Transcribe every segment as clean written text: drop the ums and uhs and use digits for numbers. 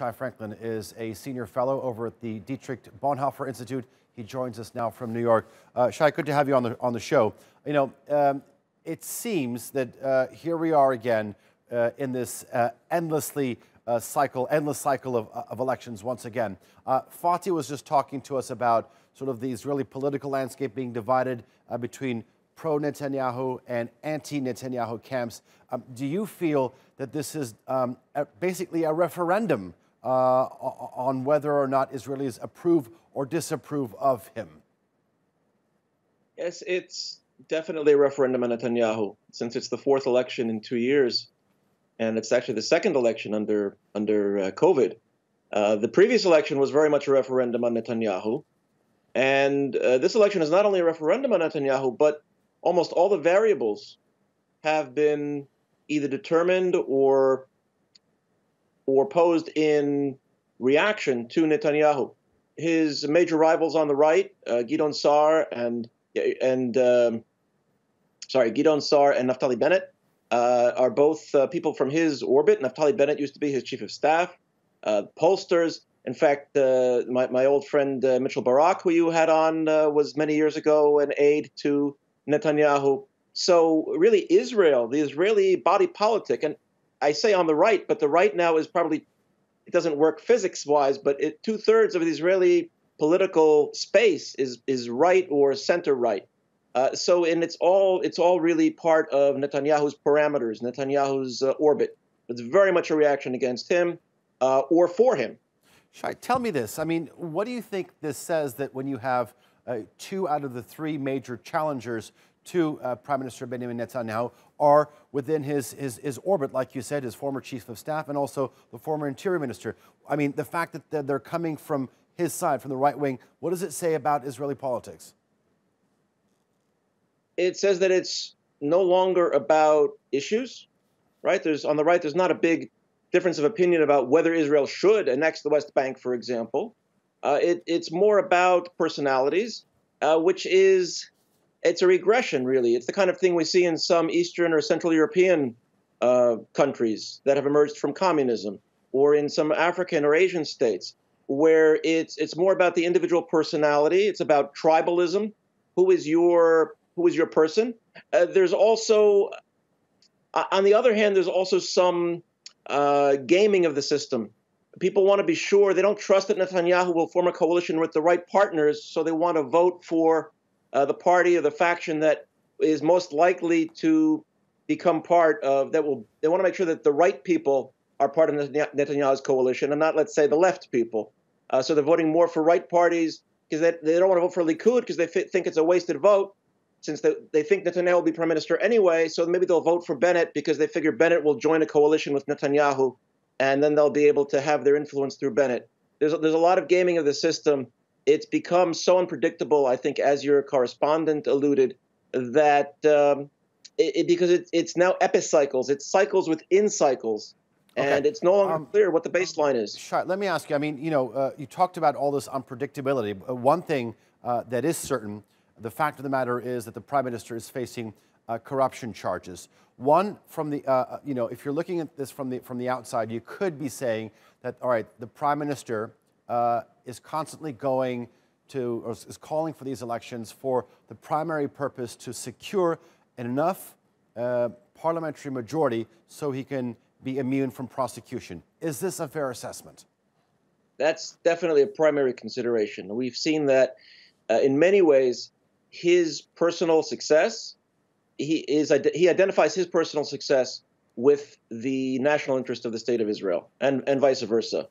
Shai Franklin is a senior fellow over at the Dietrich Bonhoeffer Institute. He joins us now from New York. Shai, good to have you on the show. You know, it seems that here we are again in this endless cycle of elections once again. Fatih was just talking to us about sort of the Israeli political landscape being divided between pro-Netanyahu and anti-Netanyahu camps. Do you feel that this is basically a referendum on whether or not Israelis approve or disapprove of him? Yes, it's definitely a referendum on Netanyahu, since it's the fourth election in 2 years, and it's actually the second election under COVID. The previous election was very much a referendum on Netanyahu, and this election is not only a referendum on Netanyahu, but almost all the variables have been either determined or posed in reaction to Netanyahu. His major rivals on the right, Gideon Sa'ar and Naftali Bennett, are both people from his orbit. Naftali Bennett used to be his chief of staff. Pollsters, in fact, my old friend Mitchell Barak, who you had on, was many years ago an aide to Netanyahu. So really Israel, the Israeli body politic, and I say on the right, but the right now is probably, it doesn't work physics-wise, but 2/3 of the Israeli political space is right or center-right. So it's all really part of Netanyahu's parameters, Netanyahu's orbit. It's very much a reaction against him or for him. Shai, tell me this. I mean, what do you think this says that when you have 2 out of the 3 major challengers to Prime Minister Benjamin Netanyahu are within his orbit, like you said, his former chief of staff and also the former interior minister? I mean, the fact that they're coming from his side, from the right wing, what does it say about Israeli politics? It says that it's no longer about issues, right? On the right, there's not a big difference of opinion about whether Israel should annex the West Bank, for example. It's more about personalities, it's a regression, really. It's the kind of thing we see in some Eastern or Central European countries that have emerged from communism, or in some African or Asian states, where it's more about the individual personality. It's about tribalism. Who is your person? There's also, on the other hand, there's also some gaming of the system. People want to be sure. They don't trust that Netanyahu will form a coalition with the right partners, so they want to vote for the party or the faction that is most likely to become part of that. They want to make sure that the right people are part of Netanyahu's coalition and not, let's say, the left people. So they're voting more for right parties because they don't want to vote for Likud because they think it's a wasted vote, since they think Netanyahu will be prime minister anyway. So maybe they'll vote for Bennett because they figure Bennett will join a coalition with Netanyahu, and then they'll be able to have their influence through Bennett. There's a lot of gaming of the system. It's become so unpredictable, I think, as your correspondent alluded, that because it's now epicycles. It's cycles within cycles, and it's no longer clear what the baseline is. Shai, let me ask you, I mean, you know, you talked about all this unpredictability. One thing that is certain, the fact of the matter is that the Prime Minister is facing corruption charges. One, from the, you know, if you're looking at this from the outside, you could be saying that, all right, the Prime Minister is constantly going to, or is calling for these elections for the primary purpose to secure enough parliamentary majority so he can be immune from prosecution. Is this a fair assessment? That's definitely a primary consideration. We've seen that in many ways, his personal success, he identifies his personal success with the national interest of the state of Israel, and vice versa.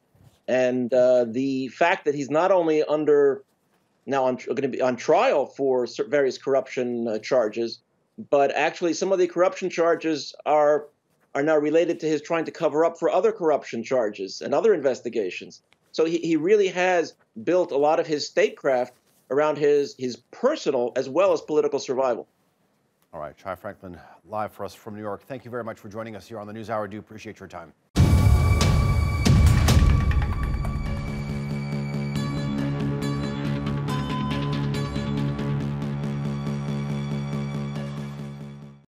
And the fact that he's not only going to be on trial for various corruption charges, but actually some of the corruption charges are now related to his trying to cover up for other corruption charges and other investigations. So he really has built a lot of his statecraft around his personal as well as political survival. All right, Shai Franklin, live for us from New York. Thank you very much for joining us here on the NewsHour. I do appreciate your time.